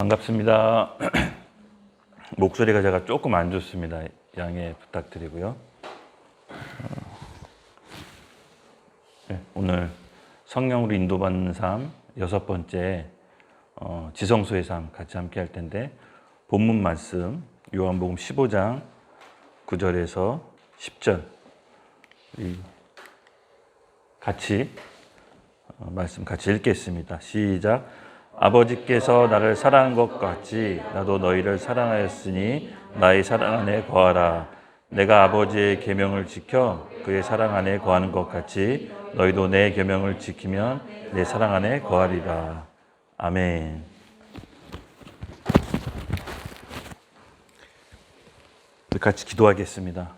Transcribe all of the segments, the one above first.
반갑습니다. 목소리가 제가 조금 안 좋습니다. 양해 부탁드리고요. 오늘 성령으로 인도받는 삶 6번째 지성소의 삶 같이 함께 할 텐데, 본문 말씀 요한복음 15장 9절에서 10절 같이 말씀 같이 읽겠습니다. 시작. 아버지께서 나를 사랑한 것 같이 나도 너희를 사랑하였으니 나의 사랑 안에 거하라. 내가 아버지의 계명을 지켜 그의 사랑 안에 거하는 것 같이 너희도 내 계명을 지키면 내 사랑 안에 거하리라. 아멘. 우리 같이 기도하겠습니다.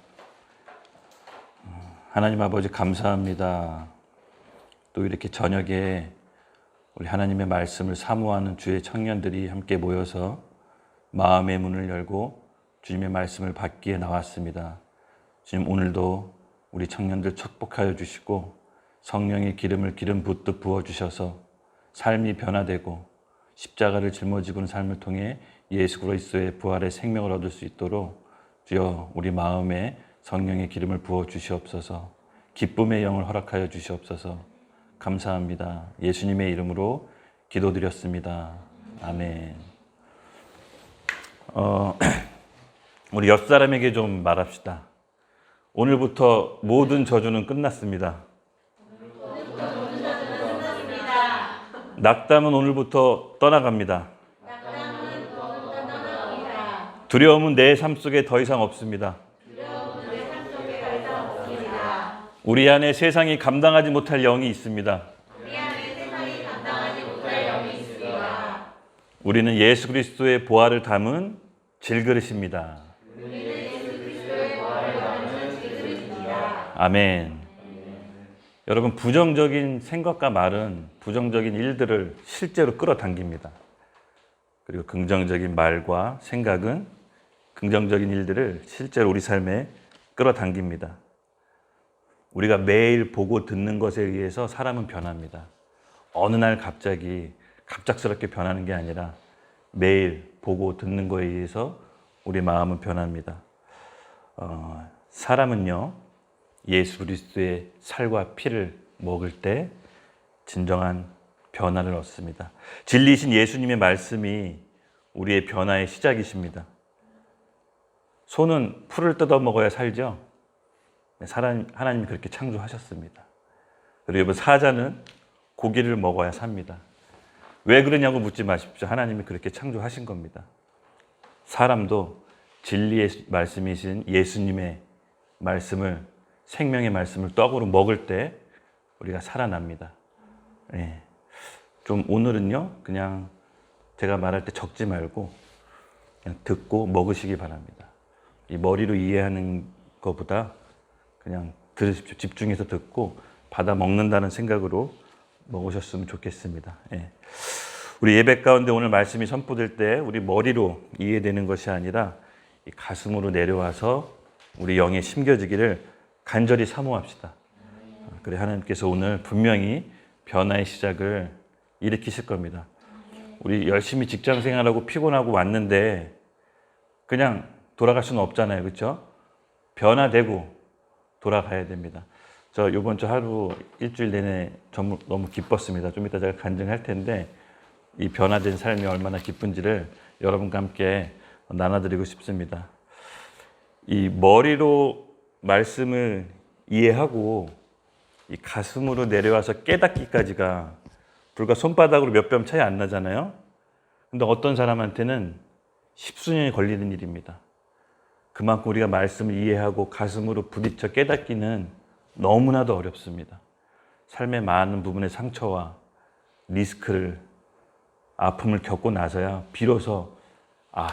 하나님 아버지 감사합니다. 또 이렇게 저녁에 우리 하나님의 말씀을 사모하는 주의 청년들이 함께 모여서 마음의 문을 열고 주님의 말씀을 받기에 나왔습니다. 주님, 오늘도 우리 청년들 축복하여 주시고 성령의 기름을 기름 붓듯 부어주셔서 삶이 변화되고 십자가를 짊어지고 삶을 통해 예수 그리스도의 부활의 생명을 얻을 수 있도록 주여 우리 마음에 성령의 기름을 부어 주시옵소서. 기쁨의 영을 허락하여 주시옵소서. 감사합니다. 예수님의 이름으로 기도드렸습니다. 아멘. 우리 옆 사람에게 좀 말합시다. 오늘부터 모든 저주는 끝났습니다. 낙담은 오늘부터 떠나갑니다. 두려움은 내 삶 속에 더 이상 없습니다. 우리 안에 세상이 감당하지 못할 영이 있습니다. 우리는 예수 그리스도의 보혈을 담은 질그릇입니다. 아멘. 여러분, 부정적인 생각과 말은 부정적인 일들을 실제로 끌어당깁니다. 그리고 긍정적인 말과 생각은 긍정적인 일들을 실제로 우리 삶에 끌어당깁니다. 우리가 매일 보고 듣는 것에 의해서 사람은 변합니다. 어느 날 갑작스럽게 변하는 게 아니라 매일 보고 듣는 것에 의해서 우리 마음은 변합니다. 사람은요, 예수 그리스도의 살과 피를 먹을 때 진정한 변화를 얻습니다. 진리이신 예수님의 말씀이 우리의 변화의 시작이십니다. 소는 풀을 뜯어 먹어야 살죠. 하나님이 그렇게 창조하셨습니다. 그리고 여러분, 사자는 고기를 먹어야 삽니다. 왜 그러냐고 묻지 마십시오. 하나님이 그렇게 창조하신 겁니다. 사람도 진리의 말씀이신 예수님의 말씀을, 생명의 말씀을 떡으로 먹을 때 우리가 살아납니다. 예. 좀 오늘은요, 그냥 제가 말할 때 적지 말고 그냥 듣고 먹으시기 바랍니다. 이 머리로 이해하는 것보다 그냥 들으십시오. 집중해서 듣고 받아 먹는다는 생각으로 먹으셨으면 좋겠습니다. 예. 우리 예배 가운데 오늘 말씀이 선포될 때 우리 머리로 이해되는 것이 아니라 이 가슴으로 내려와서 우리 영에 심겨지기를 간절히 사모합시다. 그래 하나님께서 오늘 분명히 변화의 시작을 일으키실 겁니다. 우리 열심히 직장 생활하고 피곤하고 왔는데 그냥 돌아갈 수는 없잖아요. 그렇죠? 변화되고 돌아가야 됩니다. 저 이번 주 하루 일주일 내내 너무 기뻤습니다. 좀 이따 제가 간증할 텐데 이 변화된 삶이 얼마나 기쁜지를 여러분과 함께 나눠드리고 싶습니다. 이 머리로 말씀을 이해하고 이 가슴으로 내려와서 깨닫기까지가 불과 손바닥으로 몇 뼘 차이 안 나잖아요. 근데 어떤 사람한테는 십수년이 걸리는 일입니다. 그만큼 우리가 말씀을 이해하고 가슴으로 부딪혀 깨닫기는 너무나도 어렵습니다. 삶의 많은 부분의 상처와 리스크를, 아픔을 겪고 나서야 비로소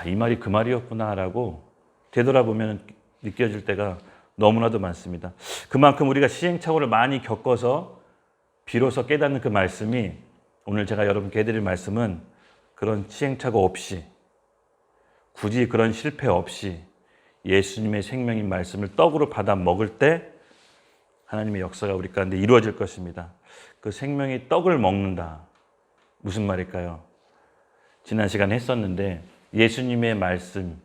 이 말이 그 말이었구나 라고 되돌아보면 느껴질 때가 너무나도 많습니다. 그만큼 우리가 시행착오를 많이 겪어서 비로소 깨닫는 그 말씀이, 오늘 제가 여러분께 해드릴 말씀은 그런 시행착오 없이, 굳이 그런 실패 없이 예수님의 생명인 말씀을 떡으로 받아 먹을 때 하나님의 역사가 우리 가운데 이루어질 것입니다. 그 생명의 떡을 먹는다. 무슨 말일까요? 지난 시간에 했었는데 예수님의 말씀,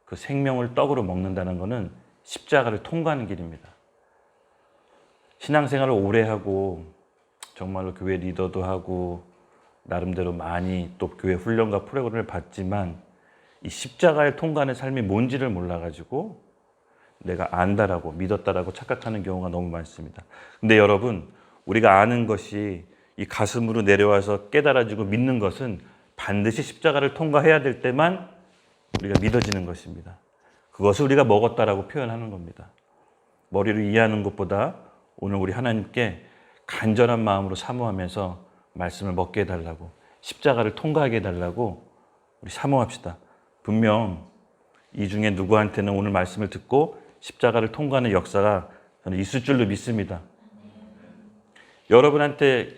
그 생명을 떡으로 먹는다는 것은 십자가를 통과하는 길입니다. 신앙생활을 오래 하고 정말로 교회 리더도 하고 나름대로 많이 또 교회 훈련과 프로그램을 받지만 이 십자가를 통과하는 삶이 뭔지를 몰라가지고 내가 안다라고 믿었다라고 착각하는 경우가 너무 많습니다. 근데 여러분, 우리가 아는 것이 이 가슴으로 내려와서 깨달아지고 믿는 것은 반드시 십자가를 통과해야 될 때만 우리가 믿어지는 것입니다. 그것을 우리가 먹었다라고 표현하는 겁니다. 머리로 이해하는 것보다 오늘 우리 하나님께 간절한 마음으로 사모하면서 말씀을 먹게 해달라고, 십자가를 통과하게 해달라고 우리 사모합시다. 분명 이 중에 누구한테는 오늘 말씀을 듣고 십자가를 통과하는 역사가 저는 있을 줄로 믿습니다. 여러분한테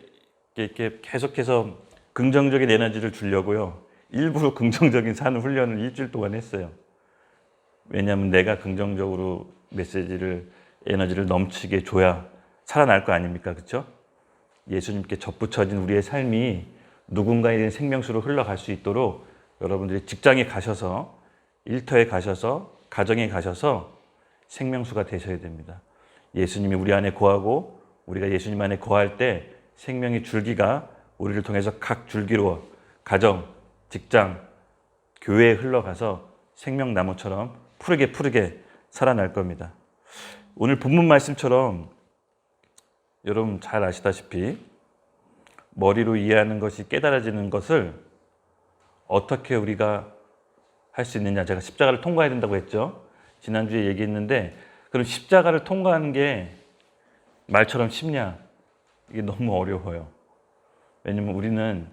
이렇게 계속해서 긍정적인 에너지를 주려고요, 일부러 긍정적인 사는 훈련을 일주일 동안 했어요. 왜냐하면 내가 긍정적으로 메시지를, 에너지를 넘치게 줘야 살아날 거 아닙니까? 그렇죠? 예수님께 접붙여진 우리의 삶이 누군가에 대한 생명수로 흘러갈 수 있도록 여러분들이 직장에 가셔서, 일터에 가셔서, 가정에 가셔서 생명수가 되셔야 됩니다. 예수님이 우리 안에 거하고 우리가 예수님 안에 거할 때 생명의 줄기가 우리를 통해서 각 줄기로 가정, 직장, 교회에 흘러가서 생명나무처럼 푸르게 살아날 겁니다. 오늘 본문 말씀처럼 여러분 잘 아시다시피 머리로 이해하는 것이 깨달아지는 것을 어떻게 우리가 할 수 있느냐. 제가 십자가를 통과해야 된다고 했죠. 지난주에 얘기했는데, 그럼 십자가를 통과하는 게 말처럼 쉽냐? 이게 너무 어려워요. 왜냐면 우리는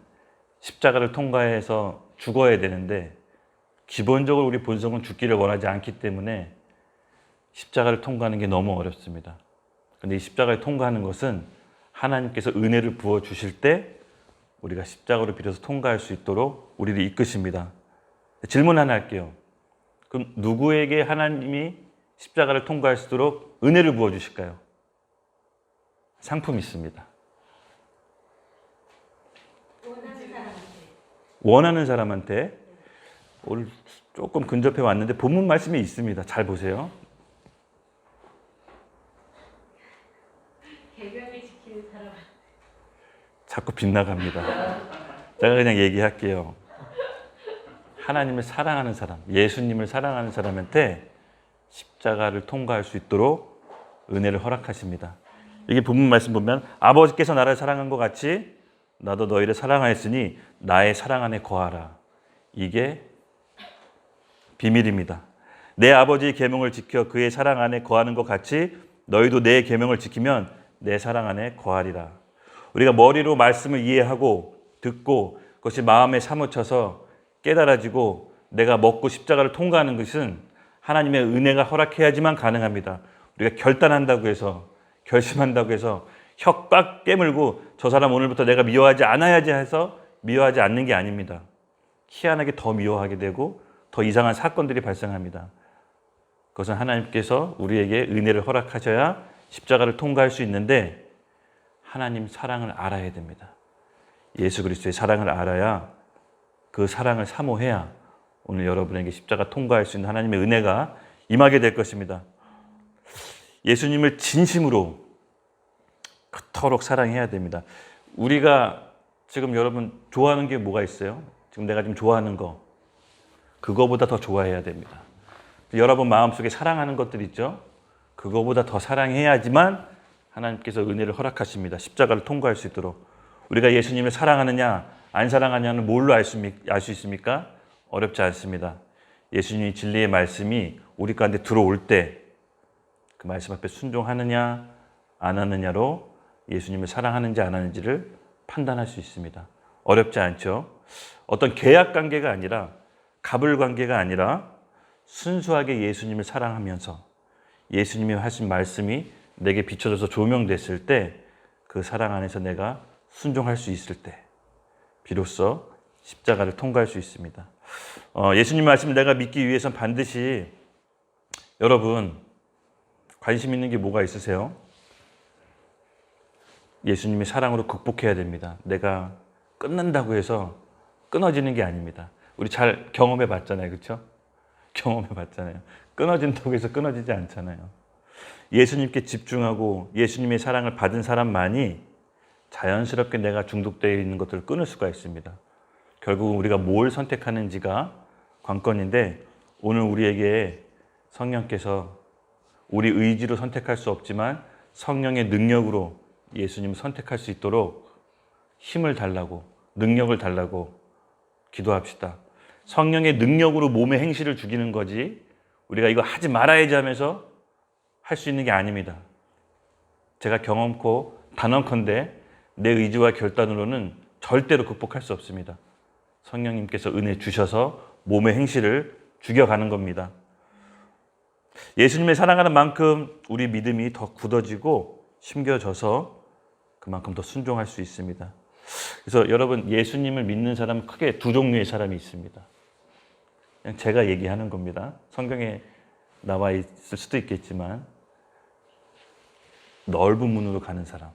십자가를 통과해서 죽어야 되는데 기본적으로 우리 본성은 죽기를 원하지 않기 때문에 십자가를 통과하는 게 너무 어렵습니다. 그런데 이 십자가를 통과하는 것은 하나님께서 은혜를 부어주실 때 우리가 십자가로 빌어서 통과할 수 있도록 우리를 이끄십니다. 질문 하나 할게요. 그럼 누구에게 하나님이 십자가를 통과할 수 있도록 은혜를 부어주실까요? 상품이 있습니다. 원하는 사람한테. 오늘 조금 근접해 왔는데 본문 말씀이 있습니다. 잘 보세요. 계명을 지키는 사람. 자꾸 빗나갑니다. 제가 그냥 얘기할게요. 하나님을 사랑하는 사람, 예수님을 사랑하는 사람한테 십자가를 통과할 수 있도록 은혜를 허락하십니다. 여기 본문 말씀 보면 아버지께서 나를 사랑한 것 같이 나도 너희를 사랑하였으니 나의 사랑 안에 거하라. 이게 비밀입니다. 내 아버지의 계명을 지켜 그의 사랑 안에 거하는 것 같이 너희도 내 계명을 지키면 내 사랑 안에 거하리라. 우리가 머리로 말씀을 이해하고 듣고 그것이 마음에 사무쳐서 깨달아지고 내가 먹고 십자가를 통과하는 것은 하나님의 은혜가 허락해야지만 가능합니다. 우리가 결단한다고 해서, 결심한다고 해서 혀 꽉 깨물고 저 사람 오늘부터 내가 미워하지 않아야지 해서 미워하지 않는 게 아닙니다. 희한하게 더 미워하게 되고 더 이상한 사건들이 발생합니다. 그것은 하나님께서 우리에게 은혜를 허락하셔야 십자가를 통과할 수 있는데 하나님 사랑을 알아야 됩니다. 예수 그리스도의 사랑을 알아야, 그 사랑을 사모해야 오늘 여러분에게 십자가 통과할 수 있는 하나님의 은혜가 임하게 될 것입니다. 예수님을 진심으로 그토록 사랑해야 됩니다. 우리가 지금 여러분 좋아하는 게 뭐가 있어요? 지금 내가 지금 좋아하는 거, 그거보다 더 좋아해야 됩니다. 여러분 마음속에 사랑하는 것들 있죠? 그거보다 더 사랑해야지만 하나님께서 은혜를 허락하십니다. 십자가를 통과할 수 있도록. 우리가 예수님을 사랑하느냐 안 사랑하느냐는 뭘로 알 수 있습니까? 어렵지 않습니다. 예수님이 진리의 말씀이 우리 가운데 들어올 때 그 말씀 앞에 순종하느냐 안 하느냐로 예수님을 사랑하는지 안 하는지를 판단할 수 있습니다. 어렵지 않죠? 어떤 계약 관계가 아니라, 갑을 관계가 아니라 순수하게 예수님을 사랑하면서 예수님이 하신 말씀이 내게 비춰져서 조명됐을 때 그 사랑 안에서 내가 순종할 수 있을 때 비로소 십자가를 통과할 수 있습니다. 예수님 말씀을 내가 믿기 위해서는 반드시, 여러분 관심 있는 게 뭐가 있으세요? 예수님의 사랑으로 극복해야 됩니다. 내가 끝난다고 해서 끊어지는 게 아닙니다. 우리 잘 경험해 봤잖아요. 그렇죠? 경험해 봤잖아요. 끊어진다고 해서 끊어지지 않잖아요. 예수님께 집중하고 예수님의 사랑을 받은 사람만이 자연스럽게 내가 중독되어 있는 것들을 끊을 수가 있습니다. 결국은 우리가 뭘 선택하는지가 관건인데, 오늘 우리에게 성령께서 우리 의지로 선택할 수 없지만 성령의 능력으로 예수님을 선택할 수 있도록 힘을 달라고, 능력을 달라고 기도합시다. 성령의 능력으로 몸의 행실을 죽이는 거지 우리가 이거 하지 말아야지 하면서 할 수 있는 게 아닙니다. 제가 경험코 단언컨대 내 의지와 결단으로는 절대로 극복할 수 없습니다. 성령님께서 은혜 주셔서 몸의 행실을 죽여가는 겁니다. 예수님을 사랑하는 만큼 우리 믿음이 더 굳어지고 심겨져서 그만큼 더 순종할 수 있습니다. 그래서 여러분, 예수님을 믿는 사람은 크게 두 종류의 사람이 있습니다. 그냥 제가 얘기하는 겁니다. 성경에 나와 있을 수도 있겠지만, 넓은 문으로 가는 사람,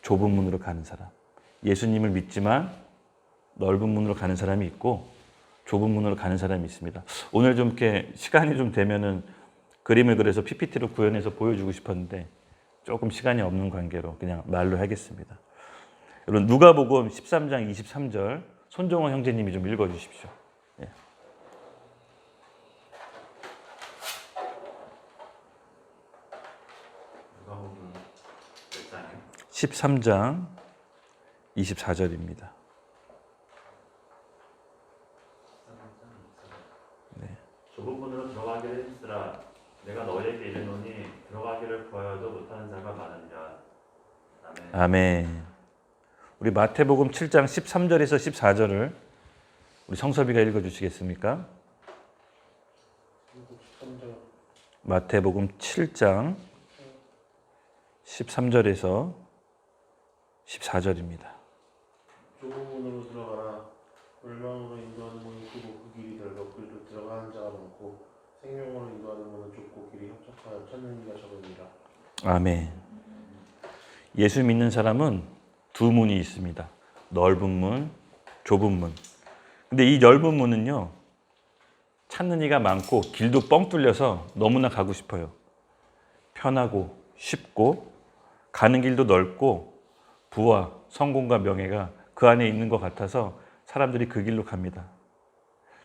좁은 문으로 가는 사람. 예수님을 믿지만 넓은 문으로 가는 사람이 있고 좁은 문으로 가는 사람이 있습니다. 오늘 좀 이렇게 시간이 좀 되면은 그림을 그려서 PPT로 구현해서 보여주고 싶었는데 조금 시간이 없는 관계로 그냥 말로 하겠습니다. 여러분, 누가복음 13장 23절 손정호 형제님이 좀 읽어주십시오. 예. 13장 24절입니다. 네. 좁은 문으로 들어가기를 힘쓰라. 내가 너희에게 이르노니 들어가기를 구하여도 못하는 자가 많으니라. 아멘. 아멘. 우리 마태복음 7장 13절에서 14절을 우리 성섭이가 읽어주시겠습니까? 마태복음 7장 13절에서 14절입니다. 좁은 문으로 들어가라. 멸망으로 인도하는 문이 크고 그 길이 넓어 그리로 들어가는 자가 많고 생명으로 인도하는 문은 좁고 길이 협착하여 찾는 이가 적으니라. 아멘. 예수 믿는 사람은 두 문이 있습니다. 넓은 문, 좁은 문. 근데 이 넓은 문은요, 찾는 이가 많고 길도 뻥 뚫려서 너무나 가고 싶어요. 편하고 쉽고 가는 길도 넓고 부와 성공과 명예가 그 안에 있는 것 같아서 사람들이 그 길로 갑니다.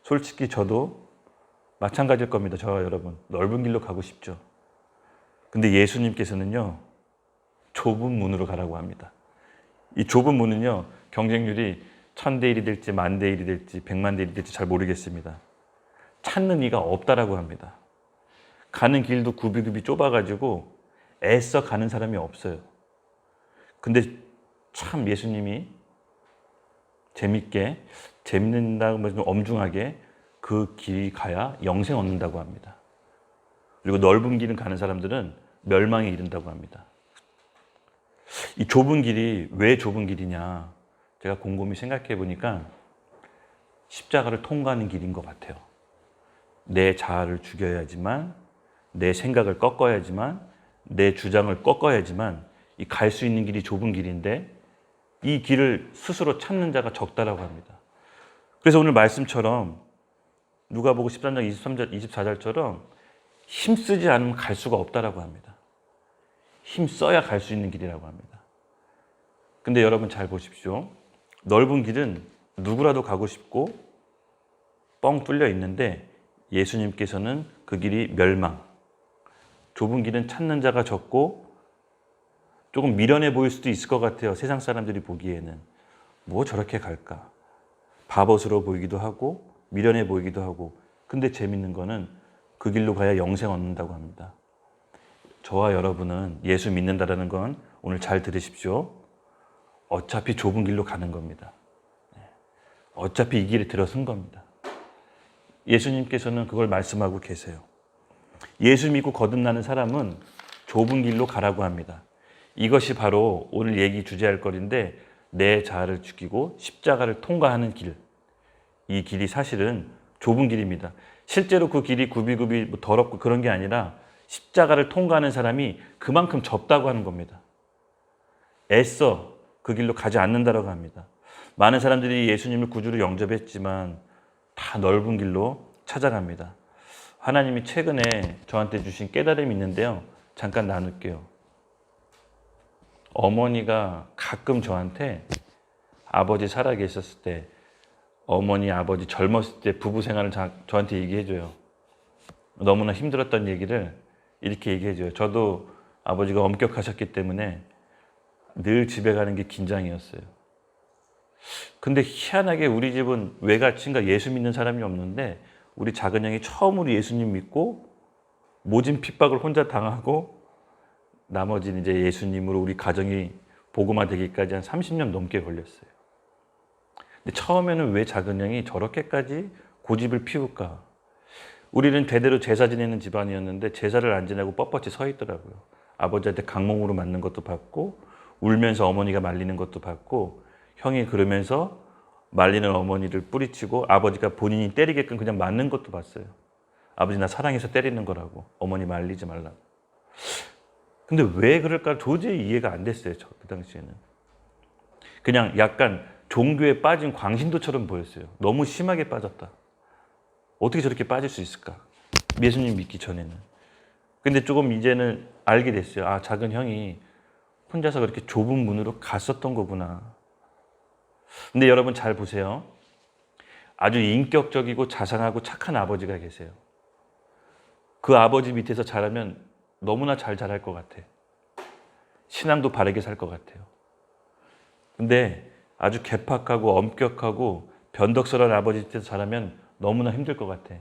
솔직히 저도 마찬가지일 겁니다. 저와 여러분, 넓은 길로 가고 싶죠. 근데 예수님께서는요, 좁은 문으로 가라고 합니다. 이 좁은 문은요, 경쟁률이 1000대 1이 될지 10,000대 1이 될지 100만 대 1이 될지 잘 모르겠습니다. 찾는 이가 없다라고 합니다. 가는 길도 굽이굽이 좁아가지고 애써 가는 사람이 없어요. 근데 참 예수님이 재밌게, 재밌는다고 좀 엄중하게 그 길이 가야 영생 얻는다고 합니다. 그리고 넓은 길은 가는 사람들은 멸망에 이른다고 합니다. 이 좁은 길이 왜 좁은 길이냐, 제가 곰곰이 생각해 보니까 십자가를 통과하는 길인 것 같아요. 내 자아를 죽여야지만, 내 생각을 꺾어야지만, 내 주장을 꺾어야지만 이 갈 수 있는 길이 좁은 길인데 이 길을 스스로 찾는 자가 적다라고 합니다. 그래서 오늘 말씀처럼 누가복음 13장 23절, 24절처럼 힘쓰지 않으면 갈 수가 없다라고 합니다. 힘써야 갈 수 있는 길이라고 합니다. 근데 여러분 잘 보십시오. 넓은 길은 누구라도 가고 싶고 뻥 뚫려 있는데 예수님께서는 그 길이 멸망, 좁은 길은 찾는 자가 적고 조금 미련해 보일 수도 있을 것 같아요. 세상 사람들이 보기에는. 뭐 저렇게 갈까? 바보스러워 보이기도 하고 미련해 보이기도 하고. 근데 재밌는 거는 그 길로 가야 영생 얻는다고 합니다. 저와 여러분은 예수 믿는다라는 건 오늘 잘 들으십시오. 어차피 좁은 길로 가는 겁니다. 어차피 이 길에 들어선 겁니다. 예수님께서는 그걸 말씀하고 계세요. 예수 믿고 거듭나는 사람은 좁은 길로 가라고 합니다. 이것이 바로 오늘 얘기 주제할 거리인데, 내 자아를 죽이고 십자가를 통과하는 길. 이 길이 사실은 좁은 길입니다. 실제로 그 길이 굽이굽이 뭐 더럽고 그런 게 아니라 십자가를 통과하는 사람이 그만큼 좁다고 하는 겁니다. 애써 그 길로 가지 않는다라고 합니다. 많은 사람들이 예수님을 구주로 영접했지만 다 넓은 길로 찾아갑니다. 하나님이 최근에 저한테 주신 깨달음이 있는데요. 잠깐 나눌게요. 어머니가 가끔 저한테 아버지 살아계셨을 때 어머니, 아버지 젊었을 때 부부 생활을 저한테 얘기해줘요. 너무나 힘들었던 얘기를 이렇게 얘기해줘요. 저도 아버지가 엄격하셨기 때문에 늘 집에 가는 게 긴장이었어요. 근데 희한하게 우리 집은 외갓친가 예수 믿는 사람이 없는데 우리 작은 형이 처음으로 예수님 믿고 모진 핍박을 혼자 당하고 나머지는 이제 예수님으로 우리 가정이 복음화되기까지 한 30년 넘게 걸렸어요. 근데 처음에는 왜 작은 형이 저렇게까지 고집을 피울까? 우리는 대대로 제사 지내는 집안이었는데 제사를 안 지내고 뻣뻣이 서 있더라고요. 아버지한테 강몽으로 맞는 것도 받고 울면서 어머니가 말리는 것도 받고 형이 그러면서 말리는 어머니를 뿌리치고 아버지가 본인이 때리게끔 그냥 맞는 것도 봤어요. 아버지 나 사랑해서 때리는 거라고. 어머니 말리지 말라고. 근데 왜 그럴까 도저히 이해가 안 됐어요. 그 당시에는. 그냥 약간 종교에 빠진 광신도처럼 보였어요. 너무 심하게 빠졌다. 어떻게 저렇게 빠질 수 있을까? 예수님 믿기 전에는. 근데 조금 이제는 알게 됐어요. 아, 작은 형이 혼자서 그렇게 좁은 문으로 갔었던 거구나. 근데 여러분 잘 보세요. 아주 인격적이고 자상하고 착한 아버지가 계세요. 그 아버지 밑에서 자라면 너무나 잘 자랄 것 같아. 신앙도 바르게 살 것 같아요. 근데 아주 괴팍하고 엄격하고 변덕스러운 아버지 밑에서 자라면 너무나 힘들 것 같아.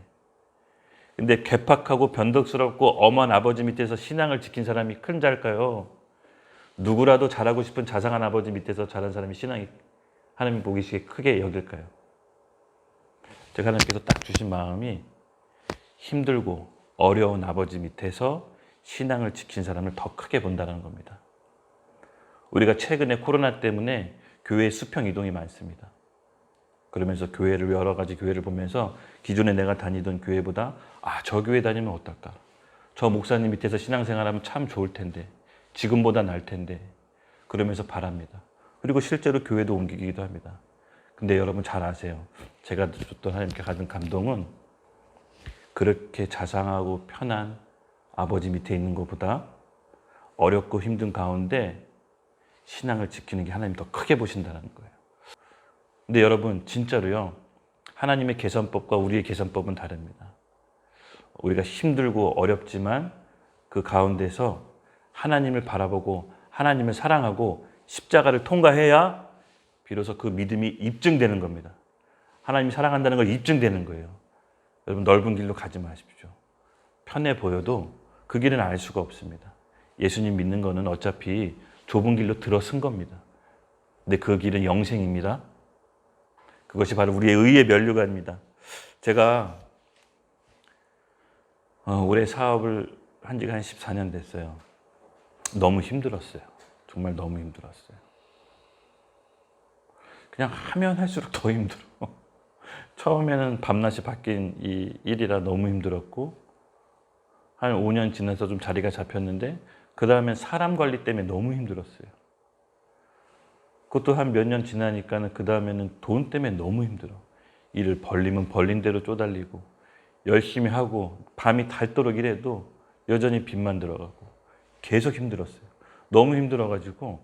근데 괴팍하고 변덕스럽고 엄한 아버지 밑에서 신앙을 지킨 사람이 큰 자일까요? 누구라도 잘하고 싶은 자상한 아버지 밑에서 자란 사람이 신앙이 하나님 보기시기에 크게 여길까요? 제가 하나님께서 딱 주신 마음이 힘들고 어려운 아버지 밑에서 신앙을 지킨 사람을 더 크게 본다는 겁니다. 우리가 최근에 코로나 때문에 교회 수평 이동이 많습니다. 그러면서 교회를 여러 가지 교회를 보면서 기존에 내가 다니던 교회보다 저 교회 다니면 어떨까? 저 목사님 밑에서 신앙생활하면 참 좋을 텐데 지금보다 나을 텐데 그러면서 바랍니다. 그리고 실제로 교회도 옮기기도 합니다. 근데 여러분 잘 아세요. 제가 줬던 하나님께 받은 감동은 그렇게 자상하고 편한 아버지 밑에 있는 것보다 어렵고 힘든 가운데 신앙을 지키는 게 하나님 더 크게 보신다는 거예요. 근데 여러분 진짜로요. 하나님의 계산법과 우리의 계산법은 다릅니다. 우리가 힘들고 어렵지만 그 가운데서 하나님을 바라보고 하나님을 사랑하고 십자가를 통과해야 비로소 그 믿음이 입증되는 겁니다. 하나님이 사랑한다는 걸 입증되는 거예요. 여러분 넓은 길로 가지 마십시오. 편해 보여도 그 길은 알 수가 없습니다. 예수님 믿는 거는 어차피 좁은 길로 들어선 겁니다. 근데 그 길은 영생입니다. 그것이 바로 우리의 의의 면류관입니다. 제가 올해 사업을 한 지가 한 14년 됐어요. 너무 힘들었어요. 정말 너무 힘들었어요. 그냥 하면 할수록 더 힘들어. 처음에는 밤낮이 바뀐 이 일이라 너무 힘들었고 한 5년 지나서 좀 자리가 잡혔는데 그 다음엔 사람 관리 때문에 너무 힘들었어요. 그것도 한 몇 년 지나니까는 그 다음에는 돈 때문에 너무 힘들어. 일을 벌리면 벌린 대로 쪼달리고 열심히 하고 밤이 닳도록 일해도 여전히 빚만 들어가고 계속 힘들었어요. 너무 힘들어가지고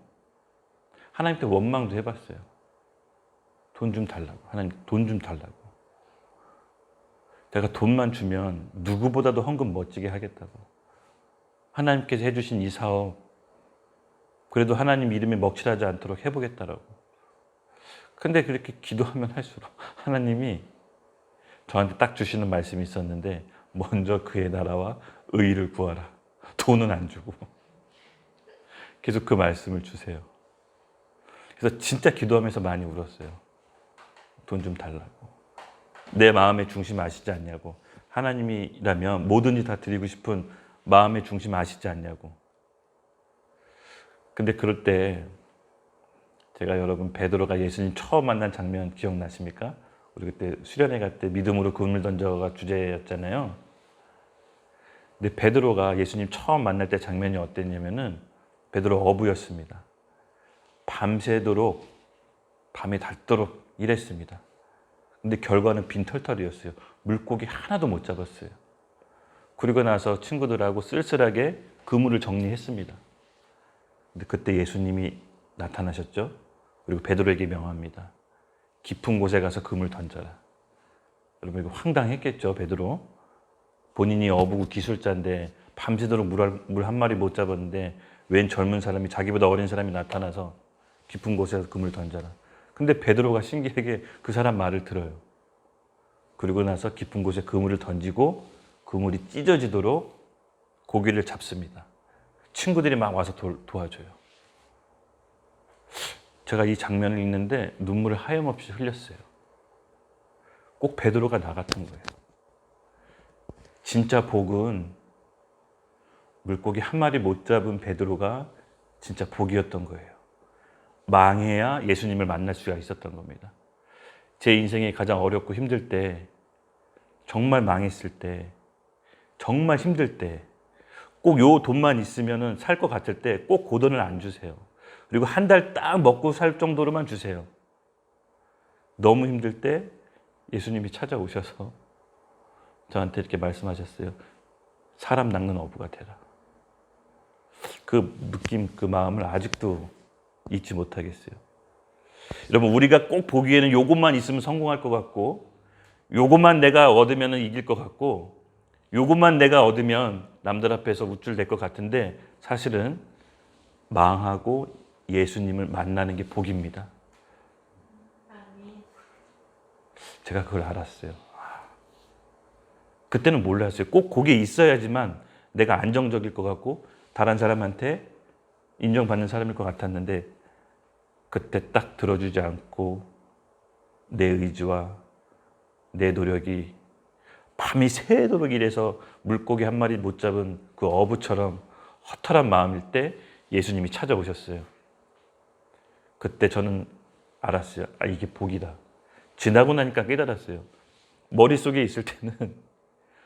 하나님께 원망도 해봤어요. 돈 좀 달라고. 하나님 돈 좀 달라고. 내가 돈만 주면 누구보다도 헌금 멋지게 하겠다고. 하나님께서 해주신 이 사업 그래도 하나님 이름에 먹칠하지 않도록 해보겠다라고. 근데 그렇게 기도하면 할수록 하나님이 저한테 딱 주시는 말씀이 있었는데 먼저 그의 나라와 의의를 구하라. 돈은 안 주고. 계속 그 말씀을 주세요. 그래서 진짜 기도하면서 많이 울었어요. 돈 좀 달라고. 내 마음의 중심 아시지 않냐고. 하나님이라면 뭐든지 다 드리고 싶은 마음의 중심 아시지 않냐고. 근데 그럴 때 제가 여러분 베드로가 예수님 처음 만난 장면 기억나십니까? 우리 그때 수련회 갈 때 믿음으로 그물 던져가 주제였잖아요. 근데 베드로가 예수님 처음 만날 때 장면이 어땠냐면은 베드로 어부였습니다. 밤새도록 밤에 닳도록 일했습니다. 근데 결과는 빈털털이었어요. 물고기 하나도 못 잡았어요. 그리고 나서 친구들하고 쓸쓸하게 그물을 정리했습니다. 근데 그때 예수님이 나타나셨죠. 그리고 베드로에게 명합니다. 깊은 곳에 가서 그물 던져라. 여러분 이거 황당했겠죠. 베드로. 본인이 어부고 기술자인데 밤새도록 물 한 마리 못 잡았는데 웬 젊은 사람이, 자기보다 어린 사람이 나타나서 깊은 곳에서 그물 던져라. 근데 베드로가 신기하게 그 사람 말을 들어요. 그리고 나서 깊은 곳에 그물을 던지고 그물이 찢어지도록 고기를 잡습니다. 친구들이 막 와서 도와줘요. 제가 이 장면을 읽는데 눈물을 하염없이 흘렸어요. 꼭 베드로가 나 같은 거예요. 진짜 복은 물고기 한 마리 못 잡은 베드로가 진짜 복이었던 거예요. 망해야 예수님을 만날 수가 있었던 겁니다. 제 인생이 가장 어렵고 힘들 때, 정말 망했을 때, 정말 힘들 때, 꼭 요 돈만 있으면 살 것 같을 때 꼭 그 돈을 안 주세요. 그리고 한 달 딱 먹고 살 정도로만 주세요. 너무 힘들 때 예수님이 찾아오셔서 저한테 이렇게 말씀하셨어요. 사람 낚는 어부가 되라. 그 느낌, 그 마음을 아직도 잊지 못하겠어요. 여러분, 우리가 꼭 보기에는 요것만 있으면 성공할 것 같고, 요것만 내가 얻으면 이길 것 같고, 요것만 내가 얻으면 남들 앞에서 우쭐댈 것 같은데, 사실은 망하고 예수님을 만나는 게 복입니다. 제가 그걸 알았어요. 그때는 몰랐어요. 꼭 그게 있어야지만 내가 안정적일 것 같고 다른 사람한테 인정받는 사람일 것 같았는데, 그때 딱 들어주지 않고 내 의지와 내 노력이 밤이 새도록 일해서 물고기 한 마리 못 잡은 그 어부처럼 허탈한 마음일 때 예수님이 찾아오셨어요. 그때 저는 알았어요. 아, 이게 복이다. 지나고 나니까 깨달았어요. 머릿속에 있을 때는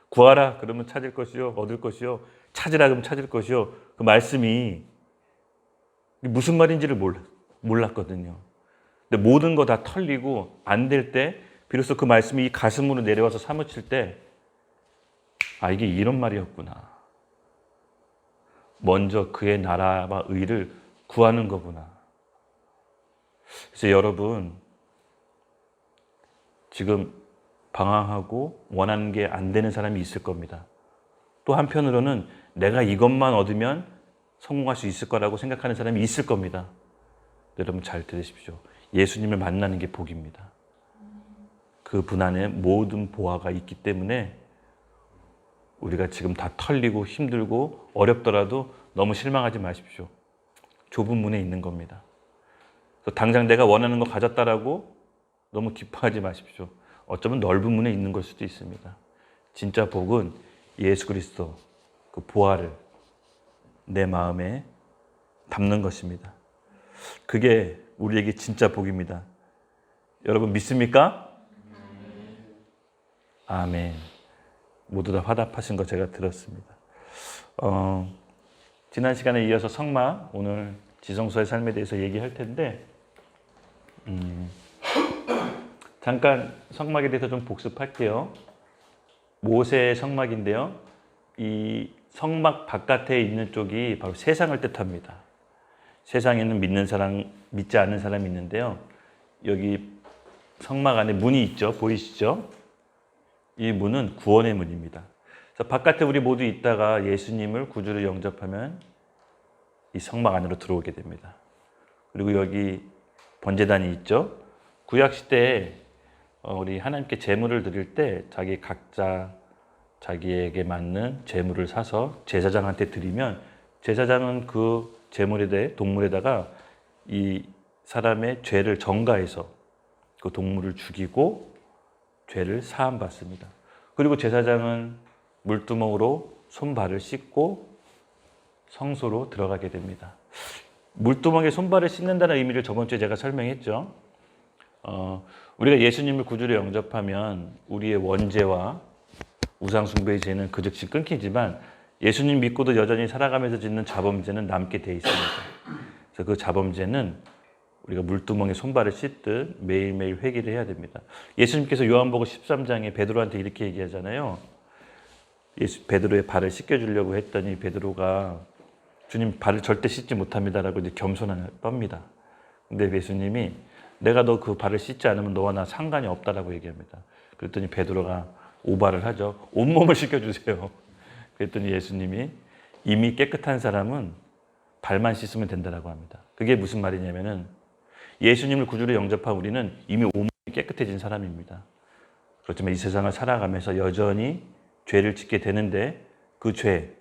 구하라 그러면 찾을 것이요, 얻을 것이요, 찾으라 그러면 찾을 것이요, 그 말씀이 무슨 말인지를 몰랐거든요. 근데 모든 거 다 털리고 안 될 때 비로소 그 말씀이 이 가슴으로 내려와서 사무칠 때, 아, 이게 이런 말이었구나. 먼저 그의 나라와 의를 구하는 거구나. 그래서 여러분, 지금 방황하고 원하는 게 안 되는 사람이 있을 겁니다. 또 한편으로는 내가 이것만 얻으면 성공할 수 있을 거라고 생각하는 사람이 있을 겁니다. 여러분 잘 들으십시오. 예수님을 만나는 게 복입니다. 그 분 안에 모든 보화가 있기 때문에 우리가 지금 다 털리고 힘들고 어렵더라도 너무 실망하지 마십시오. 좁은 문에 있는 겁니다. 당장 내가 원하는 거 가졌다라고 너무 기뻐하지 마십시오. 어쩌면 넓은 문에 있는 걸 수도 있습니다. 진짜 복은 예수 그리스도 그 보화를 내 마음에 담는 것입니다. 그게 우리에게 진짜 복입니다. 여러분 믿습니까? 아멘. 모두 다 화답하신 거 제가 들었습니다. 지난 시간에 이어서 성막, 오늘 지성소의 삶에 대해서 얘기할 텐데, 잠깐 성막에 대해서 좀 복습할게요. 모세의 성막인데요. 이 성막 바깥에 있는 쪽이 바로 세상을 뜻합니다. 세상에는 믿는 사람, 믿지 않는 사람이 있는데요. 여기 성막 안에 문이 있죠. 보이시죠? 이 문은 구원의 문입니다. 그래서 바깥에 우리 모두 있다가 예수님을 구주로 영접하면 이 성막 안으로 들어오게 됩니다. 그리고 여기 번제단이 있죠. 구약 시대에 우리 하나님께 제물을 드릴 때 각자 자기에게 맞는 제물을 사서 제사장한테 드리면 제사장은 그 제물에 대해 동물에다가 이 사람의 죄를 전가해서 그 동물을 죽이고 죄를 사함받습니다. 그리고 제사장은 물두멍으로 손발을 씻고 성소로 들어가게 됩니다. 물두멍에 손발을 씻는다는 의미를 저번 주에 제가 설명했죠. 우리가 예수님을 구주로 영접하면 우리의 원죄와 우상숭배의 죄는 그 즉시 끊기지만 예수님 믿고도 여전히 살아가면서 짓는 자범죄는 남게 돼 있습니다. 그래서 그 자범죄는 우리가 물두멍에 손발을 씻듯 매일매일 회개를 해야 됩니다. 예수님께서 요한복음 13장에 베드로한테 이렇게 얘기하잖아요. 베드로의 발을 씻겨주려고 했더니 베드로가 주님 발을 절대 씻지 못합니다라고 이제 겸손을 떱니다. 근데 예수님이 내가 너 그 발을 씻지 않으면 너와 나 상관이 없다라고 얘기합니다. 그랬더니 베드로가 오바를 하죠. 온몸을 씻겨주세요. 그랬더니 예수님이 이미 깨끗한 사람은 발만 씻으면 된다라고 합니다. 그게 무슨 말이냐면은 예수님을 구주로 영접한 우리는 이미 온몸이 깨끗해진 사람입니다. 그렇지만 이 세상을 살아가면서 여전히 죄를 짓게 되는데 그 죄,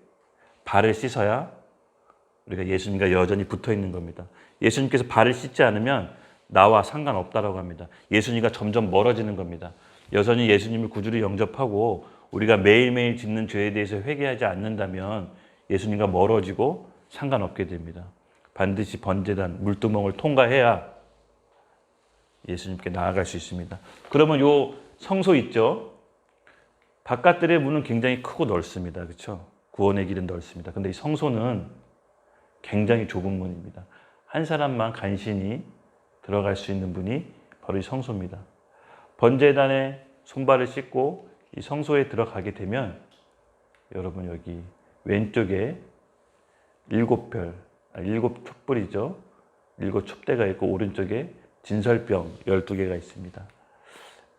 발을 씻어야 우리가 예수님과 여전히 붙어 있는 겁니다. 예수님께서 발을 씻지 않으면 나와 상관없다라고 합니다. 예수님과 점점 멀어지는 겁니다. 여전히 예수님을 구주로 영접하고 우리가 매일매일 짓는 죄에 대해서 회개하지 않는다면 예수님과 멀어지고 상관없게 됩니다. 반드시 번제단, 물두멍을 통과해야 예수님께 나아갈 수 있습니다. 그러면 요 성소 있죠? 바깥들의 문은 굉장히 크고 넓습니다. 그렇죠? 구원의 길은 넓습니다. 근데 이 성소는 굉장히 좁은 문입니다. 한 사람만 간신히 들어갈 수 있는 문이 바로 이 성소입니다. 번제단에 손발을 씻고 이 성소에 들어가게 되면 여러분 여기 왼쪽에 일곱 촛불이죠. 일곱 촛대가 있고 오른쪽에 진설병 12개가 있습니다.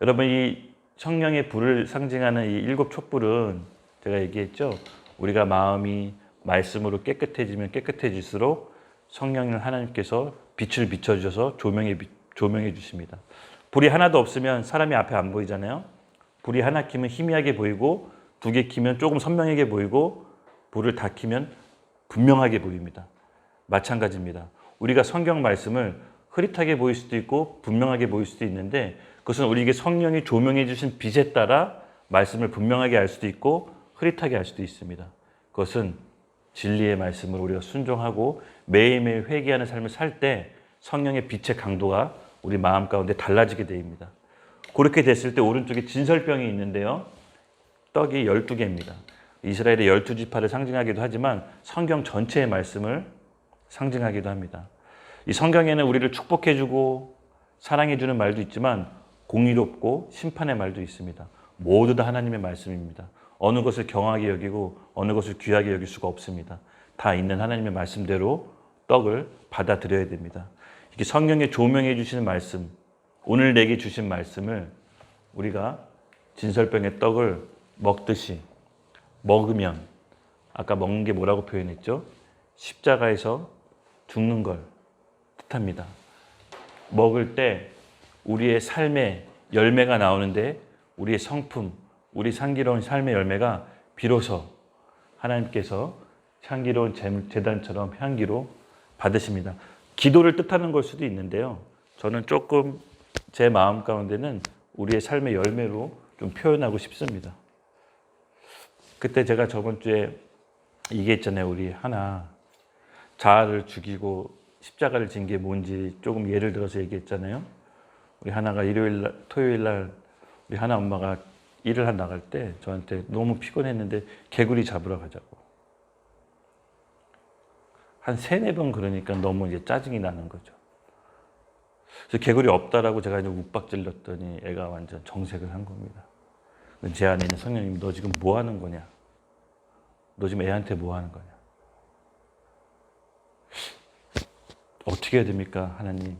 여러분 이 성령의 불을 상징하는 이 일곱 촛불은 제가 얘기했죠. 우리가 마음이 말씀으로 깨끗해지면 깨끗해질수록 성령을 하나님께서 빛을 비춰주셔서 조명해 주십니다. 불이 하나도 없으면 사람이 앞에 안 보이잖아요. 불이 하나 켜면 희미하게 보이고 2개 켜면 조금 선명하게 보이고 불을 다 켜면 분명하게 보입니다. 마찬가지입니다. 우리가 성경 말씀을 흐릿하게 보일 수도 있고 분명하게 보일 수도 있는데 그것은 우리에게 성령이 조명해 주신 빛에 따라 말씀을 분명하게 알 수도 있고 흐릿하게 알 수도 있습니다. 그것은 진리의 말씀을 우리가 순종하고 매일매일 회개하는 삶을 살 때 성령의 빛의 강도가 우리 마음 가운데 달라지게 됩니다. 그렇게 됐을 때 오른쪽에 진설병이 있는데요. 떡이 12개입니다. 이스라엘의 12지파를 상징하기도 하지만 성경 전체의 말씀을 상징하기도 합니다. 이 성경에는 우리를 축복해주고 사랑해주는 말도 있지만 공의롭고 심판의 말도 있습니다. 모두 다 하나님의 말씀입니다. 어느 것을 경하게 여기고 어느 것을 귀하게 여길 수가 없습니다. 다 있는 하나님의 말씀대로 떡을 받아들여야 됩니다. 이렇게 성령에 조명해 주시는 말씀, 오늘 내게 주신 말씀을 우리가 진설병의 떡을 먹듯이 먹으면 아까 먹는 게 뭐라고 표현했죠? 십자가에서 죽는 걸 뜻합니다. 먹을 때 우리의 삶의 열매가 나오는데 우리의 성품, 우리 향기로운 삶의 열매가 비로소 하나님께서 향기로운 제단처럼 향기로 받으십니다. 기도를 뜻하는 걸 수도 있는데요. 저는 조금 제 마음 가운데는 우리의 삶의 열매로 좀 표현하고 싶습니다. 그때 제가 저번 주에 얘기했잖아요. 우리 하나 자아를 죽이고 십자가를 진 게 뭔지 조금 예를 들어서 얘기했잖아요. 우리 하나가 토요일 날 우리 하나 엄마가 일을 하러 나갈 때 저한테 너무 피곤했는데 개구리 잡으러 가자고. 한 3-4번 그러니까 너무 이제 짜증이 나는 거죠. 그래서 개구리 없다라고 제가 이제 욱박질렀더니 애가 완전 정색을 한 겁니다. 제 안에 있는 성령님, 너 지금 뭐 하는 거냐? 너 지금 애한테 뭐 하는 거냐? 어떻게 해야 됩니까? 하나님,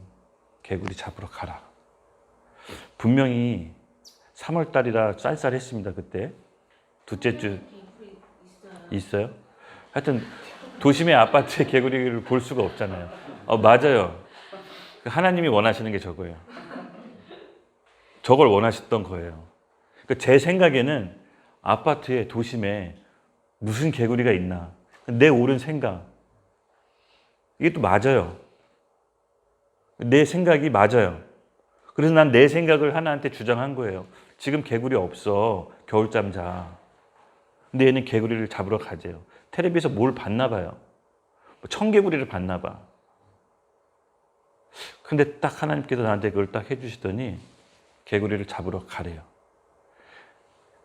개구리 잡으러 가라. 분명히 3월 달이라 쌀쌀했습니다. 그때 둘째 주 있어요? 하여튼 도심의 아파트에 개구리를 볼 수가 없잖아요. 맞아요. 하나님이 원하시는 게 저거예요. 저걸 원하셨던 거예요. 제 생각에는 아파트에 도심에 무슨 개구리가 있나. 내 옳은 생각. 이게 또 맞아요. 내 생각이 맞아요. 그래서 난 내 생각을 하나한테 주장한 거예요. 지금 개구리 없어. 겨울잠 자. 근데 얘는 개구리를 잡으러 가재요. 텔레비에서 뭘 봤나 봐요. 청개구리를 봤나 봐. 근데 딱 하나님께서 나한테 그걸 딱 해주시더니 개구리를 잡으러 가래요.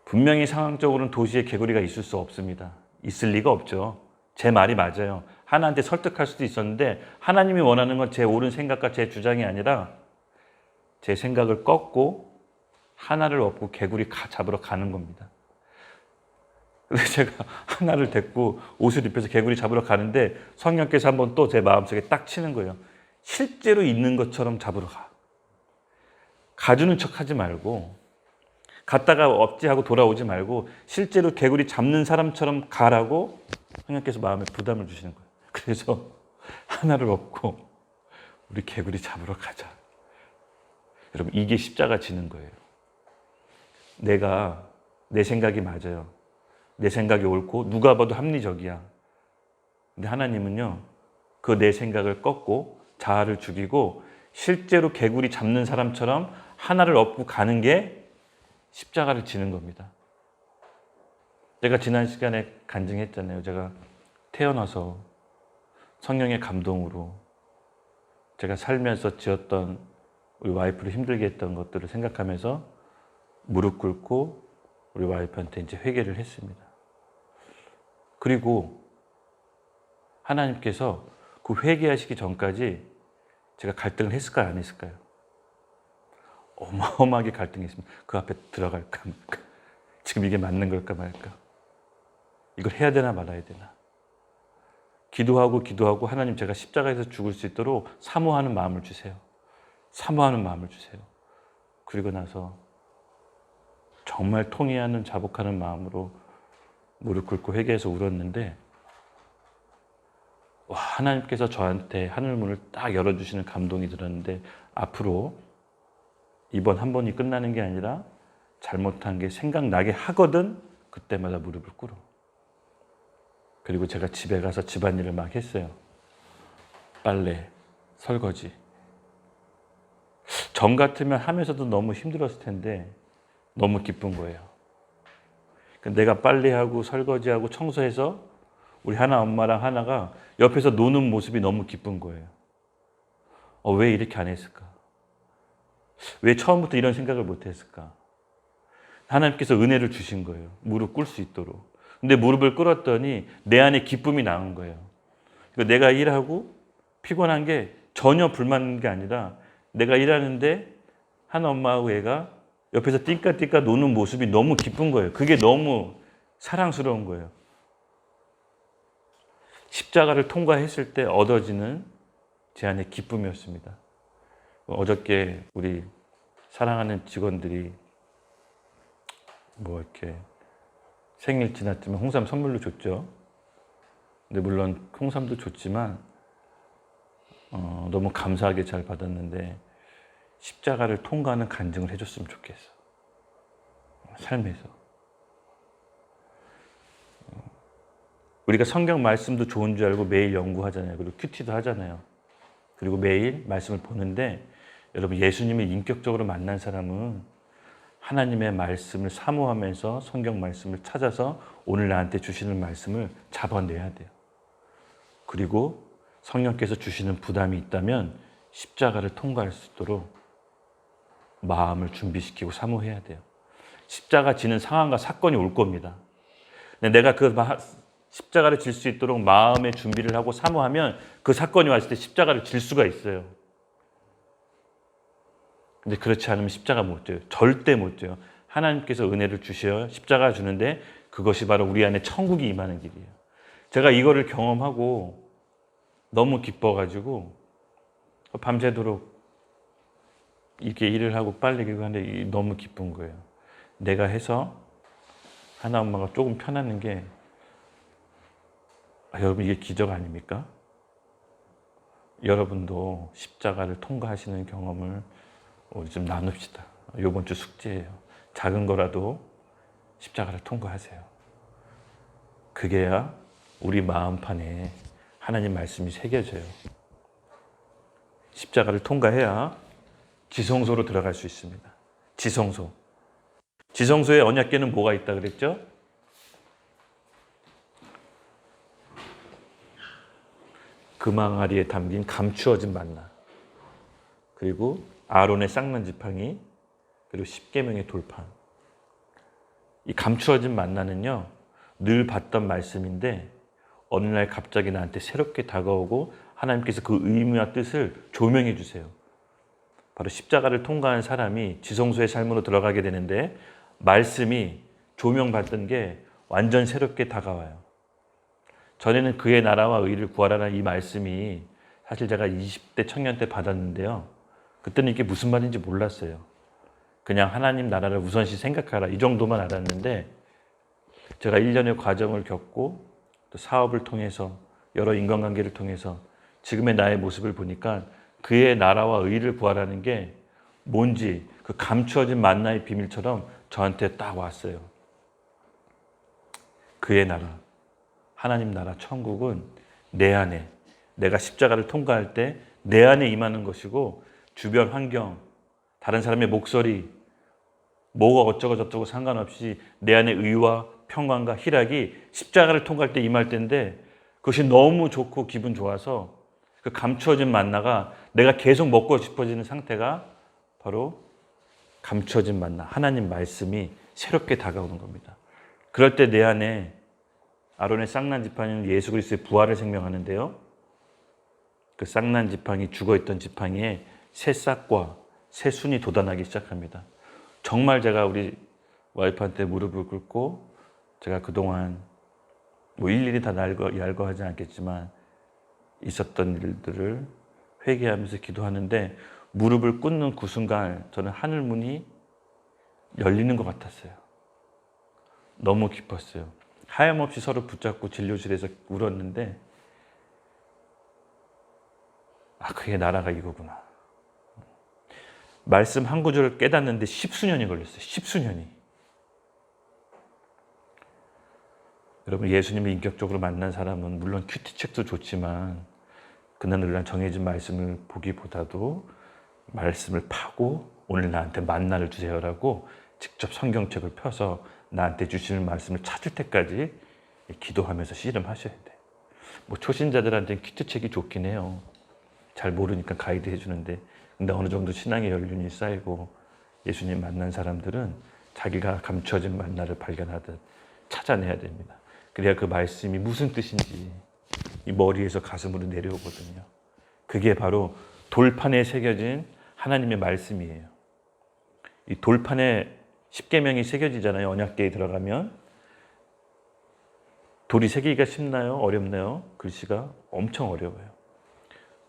분명히 상황적으로는 도시에 개구리가 있을 수 없습니다. 있을 리가 없죠. 제 말이 맞아요. 하나한테 설득할 수도 있었는데 하나님이 원하는 건 제 옳은 생각과 제 주장이 아니라 제 생각을 꺾고 하나를 업고 개구리 잡으러 가는 겁니다. 그래서 제가 하나를 데리고 옷을 입혀서 개구리 잡으러 가는데 성령께서 한번 또 제 마음속에 딱 치는 거예요. 실제로 있는 것처럼 잡으러 가. 가주는 척 하지 말고 갔다가 없지 하고 돌아오지 말고 실제로 개구리 잡는 사람처럼 가라고 성령께서 마음에 부담을 주시는 거예요. 그래서 하나를 업고 우리 개구리 잡으러 가자. 여러분 이게 십자가 지는 거예요. 내가 내 생각이 맞아요. 내 생각이 옳고 누가 봐도 합리적이야. 근데 하나님은요. 그 내 생각을 꺾고 자아를 죽이고 실제로 개구리 잡는 사람처럼 하나를 업고 가는 게 십자가를 지는 겁니다. 제가 지난 시간에 간증했잖아요. 제가 태어나서 성령의 감동으로 제가 살면서 지었던 우리 와이프를 힘들게 했던 것들을 생각하면서 무릎 꿇고 우리 와이프한테 이제 회개를 했습니다. 그리고 하나님께서 그 회개하시기 전까지 제가 갈등을 했을까요? 안 했을까요? 어마어마하게 갈등했습니다. 그 앞에 들어갈까 말까. 지금 이게 맞는 걸까 말까. 이걸 해야 되나 말아야 되나. 기도하고 하나님 제가 십자가에서 죽을 수 있도록 사모하는 마음을 주세요. 사모하는 마음을 주세요. 그리고 나서 정말 통회하는 자복하는 마음으로 무릎 꿇고 회개해서 울었는데 와, 하나님께서 저한테 하늘문을 딱 열어주시는 감동이 들었는데 앞으로 이번 한 번이 끝나는 게 아니라 잘못한 게 생각나게 하거든 그때마다 무릎을 꿇어. 그리고 제가 집에 가서 집안일을 막 했어요. 빨래, 설거지. 전 같으면 하면서도 너무 힘들었을 텐데 너무 기쁜 거예요. 내가 빨래하고 설거지하고 청소해서 우리 하나 엄마랑 하나가 옆에서 노는 모습이 너무 기쁜 거예요. 왜 이렇게 안 했을까? 왜 처음부터 이런 생각을 못 했을까? 하나님께서 은혜를 주신 거예요. 무릎 꿇을 수 있도록. 근데 무릎을 꿇었더니 내 안에 기쁨이 나온 거예요. 내가 일하고 피곤한 게 전혀 불만인 게 아니라 내가 일하는데 하나 엄마하고 얘가 옆에서 띵까띵까 노는 모습이 너무 기쁜 거예요. 그게 너무 사랑스러운 거예요. 십자가를 통과했을 때 얻어지는 제 안의 기쁨이었습니다. 어저께 우리 사랑하는 직원들이 뭐 이렇게 생일 지났지만 홍삼 선물로 줬죠. 근데 물론 홍삼도 좋지만 너무 감사하게 잘 받았는데 십자가를 통과하는 간증을 해줬으면 좋겠어. 삶에서. 우리가 성경 말씀도 좋은 줄 알고 매일 연구하잖아요. 그리고 큐티도 하잖아요. 그리고 매일 말씀을 보는데 여러분 예수님을 인격적으로 만난 사람은 하나님의 말씀을 사모하면서 성경 말씀을 찾아서 오늘 나한테 주시는 말씀을 잡아내야 돼요. 그리고 성령께서 주시는 부담이 있다면 십자가를 통과할 수 있도록 마음을 준비시키고 사모해야 돼요. 십자가 지는 상황과 사건이 올 겁니다. 내가 그 십자가를 질 수 있도록 마음의 준비를 하고 사모하면 그 사건이 왔을 때 십자가를 질 수가 있어요. 근데 그렇지 않으면 십자가 못 져요. 절대 못 져요. 하나님께서 은혜를 주셔야 십자가 주는데 그것이 바로 우리 안에 천국이 임하는 길이에요. 제가 이거를 경험하고 너무 기뻐가지고 밤새도록 이렇게 일을 하고 빨리기도 하는데 너무 기쁜 거예요. 내가 해서 하나 엄마가 조금 편하는 게 여러분 이게 기적 아닙니까? 여러분도 십자가를 통과하시는 경험을 우리 좀 나눕시다. 이번 주 숙제예요. 작은 거라도 십자가를 통과하세요. 그게야 우리 마음판에 하나님 말씀이 새겨져요. 십자가를 통과해야 지성소로 들어갈 수 있습니다. 지성소. 지성소에 언약궤는 뭐가 있다 그랬죠? 금항아리에 담긴 감추어진 만나, 그리고 아론의 쌍난 지팡이, 그리고 십계명의 돌판. 이 감추어진 만나는요 늘 봤던 말씀인데 어느 날 갑자기 나한테 새롭게 다가오고 하나님께서 그 의미와 뜻을 조명해 주세요. 바로 십자가를 통과한 사람이 지성소의 삶으로 들어가게 되는데 말씀이 조명받던 게 완전 새롭게 다가와요. 전에는 그의 나라와 의를 구하라는 이 말씀이 사실 제가 20대 청년 때 받았는데요. 그때는 이게 무슨 말인지 몰랐어요. 그냥 하나님 나라를 우선시 생각하라 이 정도만 알았는데 제가 1년의 과정을 겪고 또 사업을 통해서 여러 인간관계를 통해서 지금의 나의 모습을 보니까 그의 나라와 의를 구하라는 게 뭔지 그 감추어진 만나의 비밀처럼 저한테 딱 왔어요. 그의 나라, 하나님 나라 천국은 내 안에, 내가 십자가를 통과할 때 내 안에 임하는 것이고 주변 환경, 다른 사람의 목소리, 뭐가 어쩌고 저쩌고 상관없이 내 안에 의와 평강과 희락이 십자가를 통과할 때 임할 때인데 그것이 너무 좋고 기분 좋아서 그 감추어진 만나가 내가 계속 먹고 싶어지는 상태가 바로 감추어진 만나, 하나님 말씀이 새롭게 다가오는 겁니다. 그럴 때 내 안에 아론의 쌍난 지팡이는 예수 그리스도의 부활을 생명하는데요. 그 쌍난 지팡이, 죽어있던 지팡이에 새 싹과 새 순이 돋아나기 시작합니다. 정말 제가 우리 와이프한테 무릎을 꿇고 제가 그동안 뭐 일일이 다 얄거하지 않겠지만 있었던 일들을 회개하면서 기도하는데 무릎을 꿇는 그 순간 저는 하늘 문이 열리는 것 같았어요. 너무 기뻤어요. 하염없이 서로 붙잡고 진료실에서 울었는데 그게 나라가 이거구나. 말씀 한 구절을 깨닫는데 10수년이 걸렸어요. 10수년이. 여러분 예수님을 인격적으로 만난 사람은 물론 큐티책도 좋지만 그날그날 정해진 말씀을 보기보다도 말씀을 파고 오늘 나한테 만나를 주세요라고 직접 성경책을 펴서 나한테 주시는 말씀을 찾을 때까지 기도하면서 씨름하셔야 돼. 뭐 초신자들한테는 큐티책이 좋긴 해요. 잘 모르니까 가이드 해주는데 근데 어느 정도 신앙의 연륜이 쌓이고 예수님 만난 사람들은 자기가 감추어진 만나를 발견하듯 찾아내야 됩니다. 그래야 그 말씀이 무슨 뜻인지 이 머리에서 가슴으로 내려오거든요. 그게 바로 돌판에 새겨진 하나님의 말씀이에요. 이 돌판에 십계명이 새겨지잖아요. 언약궤에 들어가면 돌이 새기기가 쉽나요? 어렵나요? 글씨가 엄청 어려워요.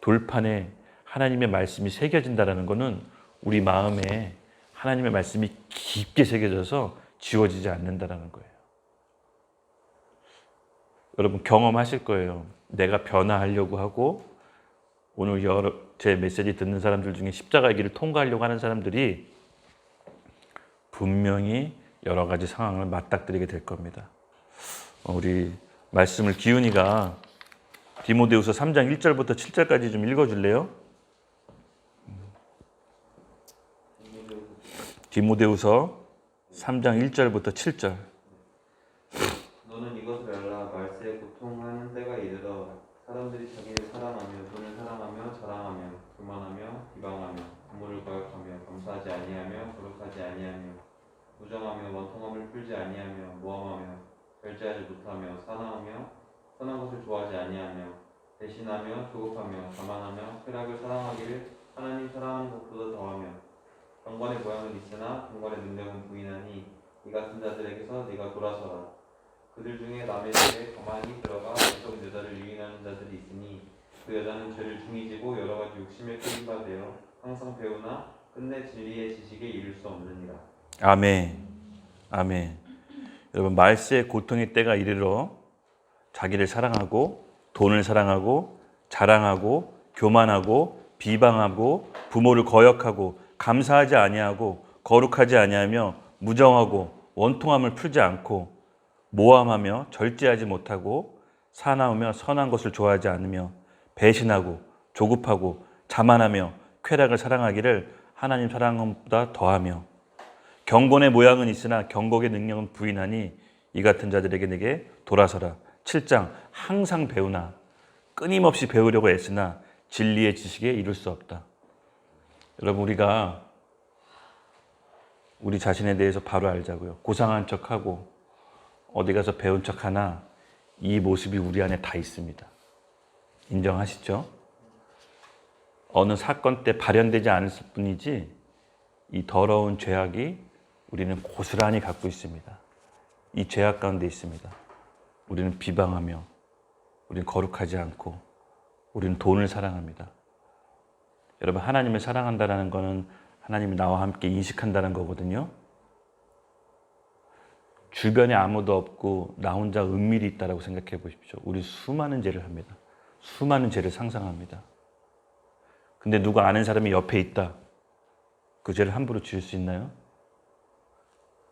돌판에 하나님의 말씀이 새겨진다는 것은 우리 마음에 하나님의 말씀이 깊게 새겨져서 지워지지 않는다는 거예요. 여러분 경험하실 거예요. 내가 변화하려고 하고 오늘 제 메시지 듣는 사람들 중에 십자가의 길을 통과하려고 하는 사람들이 분명히 여러 가지 상황을 맞닥뜨리게 될 겁니다. 우리 말씀을 기훈이가 디모데후서 3장 1절부터 7절까지 좀 읽어줄래요? 디모데후서 3장 1절부터 7절. 너는 이것을 알라. 말세에 고통하는 때가 이르러 사람들이 자기를 사랑하며 돈을 사랑하며 자랑하며 교만하며 비방하며 부모를 거역하며 감사하지 아니하며 거룩하지 아니하며 무정하며 원통함을 풀지 아니하며 모함하며 절제하지 못하며 사나하며 선한 것을 좋아하지 아니하며 배신하며 조급하며 자만하며 쾌락을 사랑하기를 하나님 사랑하는 것보다 더하며 경건의 모양은 있으나 경건의 능력은 부인하니 이 같은 자들에게서 네가 돌아서라. 그들 중에 남의 집에 가만히 들어가 어리석은 여자를 유인하는 자들이 있으니 그 여자는 죄를 중히 지고 여러 가지 욕심에 끌린 바 되어 항상 배우나 끝내 진리의 지식에 이를 수 없느니라. 아멘. 아멘. 여러분 말세의 고통의 때가 이르러 자기를 사랑하고 돈을 사랑하고 자랑하고 교만하고 비방하고 부모를 거역하고 감사하지 아니하고 거룩하지 아니하며 무정하고 원통함을 풀지 않고 모함하며 절제하지 못하고 사나우며 선한 것을 좋아하지 않으며 배신하고 조급하고 자만하며 쾌락을 사랑하기를 하나님 사랑보다 더하며 경건의 모양은 있으나 경곡의 능력은 부인하니 이 같은 자들에게 내게 돌아서라. 7장 항상 배우나 끊임없이 배우려고 애쓰나 진리의 지식에 이룰 수 없다. 여러분 우리가 우리 자신에 대해서 바로 알자고요. 고상한 척하고 어디 가서 배운 척하나 이 모습이 우리 안에 다 있습니다. 인정하시죠? 어느 사건 때 발현되지 않았을 뿐이지 이 더러운 죄악이 우리는 고스란히 갖고 있습니다. 이 죄악 가운데 있습니다. 우리는 비방하며, 우리는 거룩하지 않고, 우리는 돈을 사랑합니다. 여러분, 하나님을 사랑한다는 것은 하나님이 나와 함께 인식한다는 거거든요. 주변에 아무도 없고 나 혼자 은밀히 있다라고 생각해 보십시오. 우리 수많은 죄를 합니다. 수많은 죄를 상상합니다. 근데 누가 아는 사람이 옆에 있다. 그 죄를 함부로 지을 수 있나요?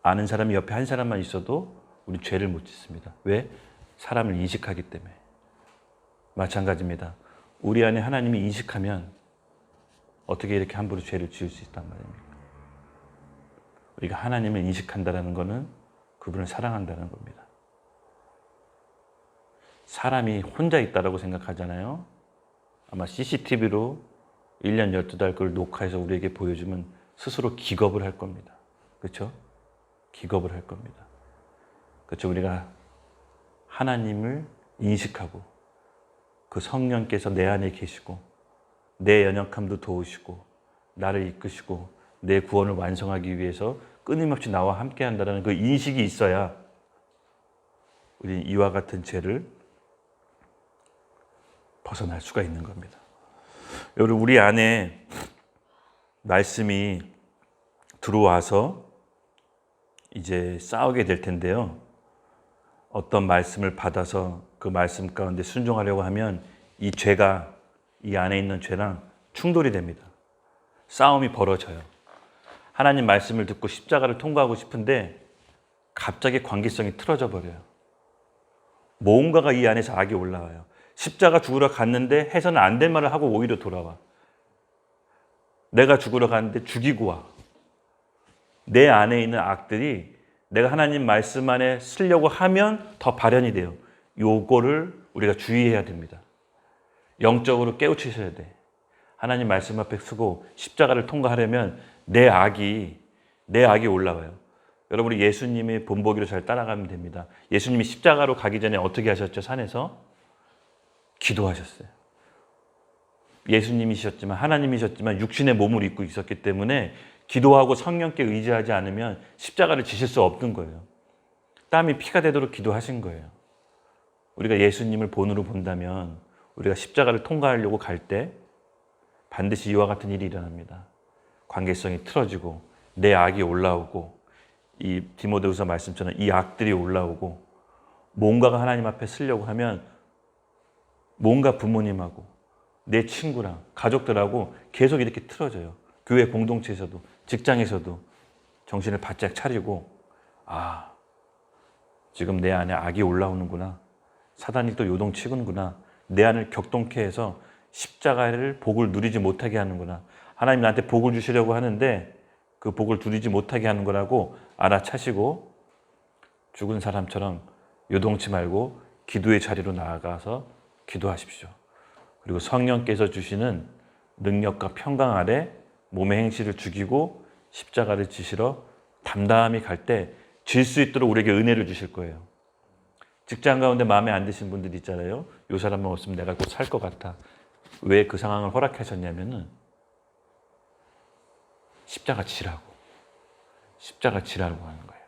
아는 사람이 옆에 한 사람만 있어도 우리 죄를 못 짓습니다. 왜? 사람을 인식하기 때문에. 마찬가지입니다. 우리 안에 하나님이 인식하면 어떻게 이렇게 함부로 죄를 지을 수 있단 말입니까? 우리가 하나님을 인식한다는 것은 그분을 사랑한다는 겁니다. 사람이 혼자 있다고 생각하잖아요. 아마 CCTV로 1년 12달 그걸 녹화해서 우리에게 보여주면 스스로 기겁을 할 겁니다. 그렇죠? 기겁을 할 겁니다. 그렇죠? 우리가 하나님을 인식하고 그 성령께서 내 안에 계시고 내 연약함도 도우시고 나를 이끄시고 내 구원을 완성하기 위해서 끊임없이 나와 함께 한다는 그 인식이 있어야 우리는 이와 같은 죄를 벗어날 수가 있는 겁니다. 여러분, 우리 안에 말씀이 들어와서 이제 싸우게 될 텐데요. 어떤 말씀을 받아서 그 말씀 가운데 순종하려고 하면 이 죄가 이 안에 있는 죄랑 충돌이 됩니다. 싸움이 벌어져요. 하나님 말씀을 듣고 십자가를 통과하고 싶은데 갑자기 관계성이 틀어져 버려요. 뭔가가 이 안에서 악이 올라와요. 십자가 죽으러 갔는데 해서는 안 될 말을 하고 오히려 돌아와. 내가 죽으러 갔는데 죽이고 와. 내 안에 있는 악들이 내가 하나님 말씀 안에 쓰려고 하면 더 발현이 돼요. 요거를 우리가 주의해야 됩니다. 영적으로 깨우치셔야 돼. 하나님 말씀 앞에 서고 십자가를 통과하려면 내 악이 올라와요. 여러분, 우리 예수님의 본보기로 잘 따라가면 됩니다. 예수님이 십자가로 가기 전에 어떻게 하셨죠? 산에서 기도하셨어요. 예수님이셨지만 하나님이셨지만 육신의 몸을 입고 있었기 때문에 기도하고 성령께 의지하지 않으면 십자가를 지실 수 없는 거예요. 땀이 피가 되도록 기도하신 거예요. 우리가 예수님을 본으로 본다면 우리가 십자가를 통과하려고 갈 때 반드시 이와 같은 일이 일어납니다. 관계성이 틀어지고 내 악이 올라오고 이 디모데후서 말씀처럼 이 악들이 올라오고 뭔가가 하나님 앞에 쓰려고 하면 뭔가 부모님하고 내 친구랑 가족들하고 계속 이렇게 틀어져요. 교회 공동체에서도 직장에서도 정신을 바짝 차리고 지금 내 안에 악이 올라오는구나. 사단이 또 요동치는구나. 내 안을 격동케 해서 십자가를 복을 누리지 못하게 하는구나. 하나님 나한테 복을 주시려고 하는데 그 복을 누리지 못하게 하는 거라고 알아차시고 죽은 사람처럼 요동치 말고 기도의 자리로 나아가서 기도하십시오. 그리고 성령께서 주시는 능력과 평강 아래 몸의 행실을 죽이고 십자가를 지시러 담담히 갈 때 질 수 있도록 우리에게 은혜를 주실 거예요. 직장 가운데 마음에 안 드신 분들 있잖아요. 이 사람만 없으면 내가 곧 살 것 같아. 왜 그 상황을 허락하셨냐면은 십자가 지라고 하는 거예요.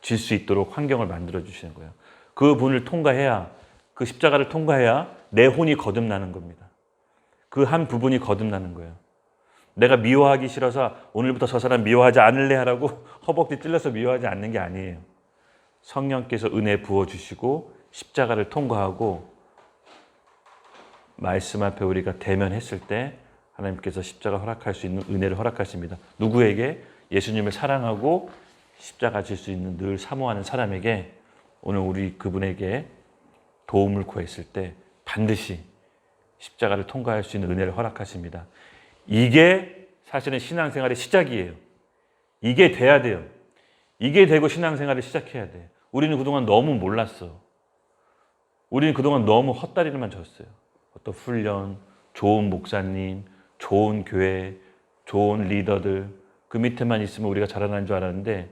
질 수 있도록 환경을 만들어 주시는 거예요. 그 분을 통과해야, 그 십자가를 통과해야 내 혼이 거듭나는 겁니다. 그 한 부분이 거듭나는 거예요. 내가 미워하기 싫어서 오늘부터 저 사람 미워하지 않을래 하라고 허벅지 찔러서 미워하지 않는 게 아니에요. 성령께서 은혜 부어주시고 십자가를 통과하고 말씀 앞에 우리가 대면했을 때 하나님께서 십자가 허락할 수 있는 은혜를 허락하십니다. 누구에게? 예수님을 사랑하고 십자가 질 수 있는 늘 사모하는 사람에게 오늘 우리 그분에게 도움을 구했을 때 반드시 십자가를 통과할 수 있는 은혜를 허락하십니다. 이게 사실은 신앙생활의 시작이에요. 이게 돼야 돼요. 이게 되고 신앙생활을 시작해야 돼. 우리는 그동안 너무 몰랐어. 우리는 그동안 너무 헛다리를만 졌어요. 어떤 훈련, 좋은 목사님, 좋은 교회, 좋은 리더들 그 밑에만 있으면 우리가 자라나는 줄 알았는데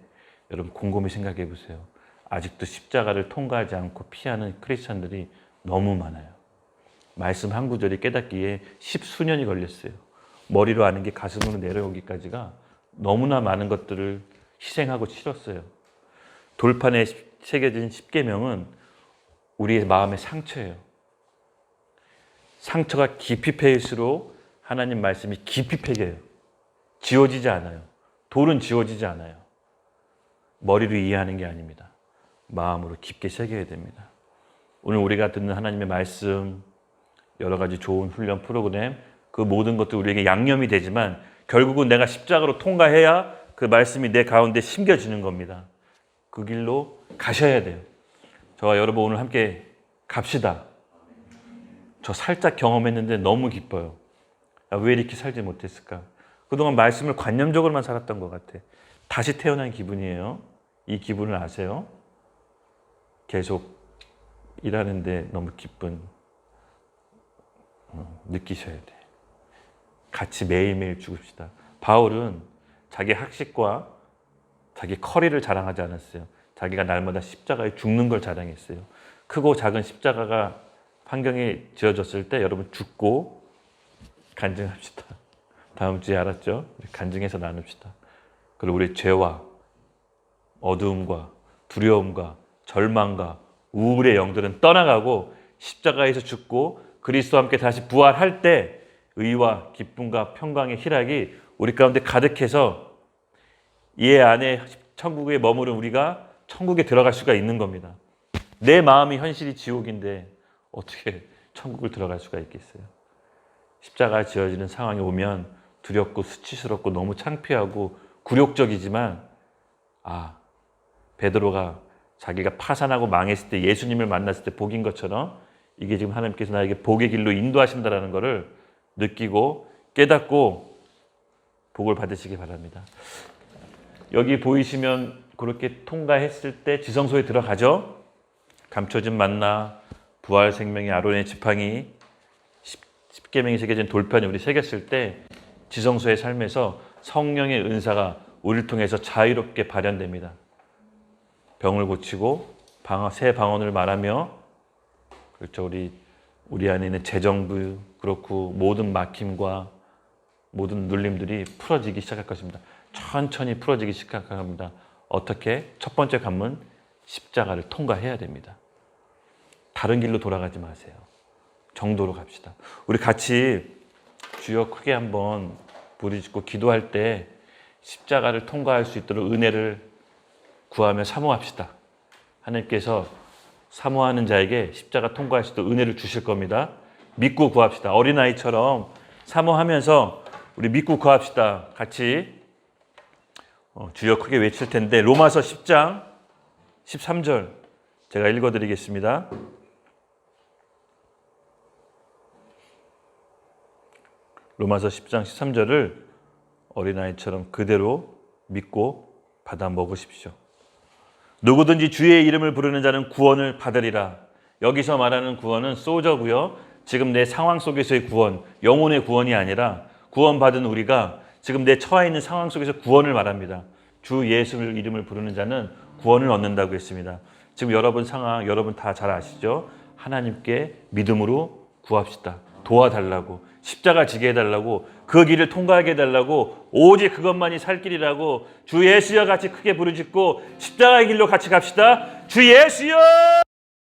여러분 곰곰이 생각해 보세요. 아직도 십자가를 통과하지 않고 피하는 크리스천들이 너무 많아요. 말씀 한 구절이 깨닫기에 10수년이 걸렸어요. 머리로 아는 게 가슴으로 내려오기까지가 너무나 많은 것들을 희생하고 치렀어요. 돌판에 새겨진 십계명은 우리의 마음의 상처예요. 상처가 깊이 패일수록 하나님 말씀이 깊이 패겨요. 지워지지 않아요. 돌은 지워지지 않아요. 머리로 이해하는 게 아닙니다. 마음으로 깊게 새겨야 됩니다. 오늘 우리가 듣는 하나님의 말씀, 여러 가지 좋은 훈련 프로그램, 그 모든 것도 우리에게 양념이 되지만 결국은 내가 십자가로 통과해야 그 말씀이 내 가운데 심겨지는 겁니다. 그 길로 가셔야 돼요. 저와 여러분 오늘 함께 갑시다. 저 살짝 경험했는데 너무 기뻐요. 왜 이렇게 살지 못했을까? 그동안 말씀을 관념적으로만 살았던 것 같아. 다시 태어난 기분이에요. 이 기분을 아세요? 계속 일하는데 너무 기쁜 느끼셔야 돼. 같이 매일매일 죽읍시다. 바울은 자기 학식과 자기 커리를 자랑하지 않았어요. 자기가 날마다 십자가에 죽는 걸 자랑했어요. 크고 작은 십자가가 환경에 지어졌을 때 여러분 죽고 간증합시다. 다음 주에 알았죠? 간증해서 나눕시다. 그리고 우리 죄와 어두움과 두려움과 절망과 우울의 영들은 떠나가고 십자가에서 죽고 그리스도와 함께 다시 부활할 때 의와 기쁨과 평강의 희락이 우리 가운데 가득해서 이 안에 천국에 머무른 우리가 천국에 들어갈 수가 있는 겁니다. 내 마음이 현실이 지옥인데 어떻게 천국을 들어갈 수가 있겠어요? 십자가 지어지는 상황이 오면 두렵고 수치스럽고 너무 창피하고 굴욕적이지만 베드로가 자기가 파산하고 망했을 때 예수님을 만났을 때 복인 것처럼 이게 지금 하나님께서 나에게 복의 길로 인도하신다는 것을 느끼고 깨닫고 복을 받으시기 바랍니다. 여기 보이시면 그렇게 통과했을 때 지성소에 들어가죠. 감춰진 만나, 부활 생명의 아론의 지팡이, 십계명이 새겨진 돌판에 우리 새겼을 때 지성소의 삶에서 성령의 은사가 우리를 통해서 자유롭게 발현됩니다. 병을 고치고 새 방언을 말하며, 그렇죠, 우리 안에 있는 재정부 그렇고 모든 막힘과 모든 눌림들이 풀어지기 시작할 것입니다. 천천히 풀어지기 시작합니다. 어떻게? 첫 번째 관문, 십자가를 통과해야 됩니다. 다른 길로 돌아가지 마세요. 정도로 갑시다. 우리 같이 주여 크게 한번 부르짖고 기도할 때 십자가를 통과할 수 있도록 은혜를 구하며 사모합시다. 하나님께서 사모하는 자에게 십자가 통과할 수 있도록 은혜를 주실 겁니다. 믿고 구합시다. 어린아이처럼 사모하면서 우리 믿고 구합시다. 같이 주여 크게 외칠 텐데 로마서 10장 13절 제가 읽어드리겠습니다. 로마서 10장 13절을 어린아이처럼 그대로 믿고 받아 먹으십시오. 누구든지 주의 이름을 부르는 자는 구원을 받으리라. 여기서 말하는 구원은 소저고요. 지금 내 상황 속에서의 구원, 영혼의 구원이 아니라 구원받은 우리가 지금 내 처해 있는 상황 속에서 구원을 말합니다. 주 예수 이름을 부르는 자는 구원을 얻는다고 했습니다. 지금 여러분 상황, 여러분 다 잘 아시죠? 하나님께 믿음으로 구합시다. 도와달라고, 십자가 지게 해달라고, 그 길을 통과하게 해달라고, 오직 그것만이 살 길이라고 주 예수여 같이 크게 부르짖고 십자가의 길로 같이 갑시다. 주 예수여!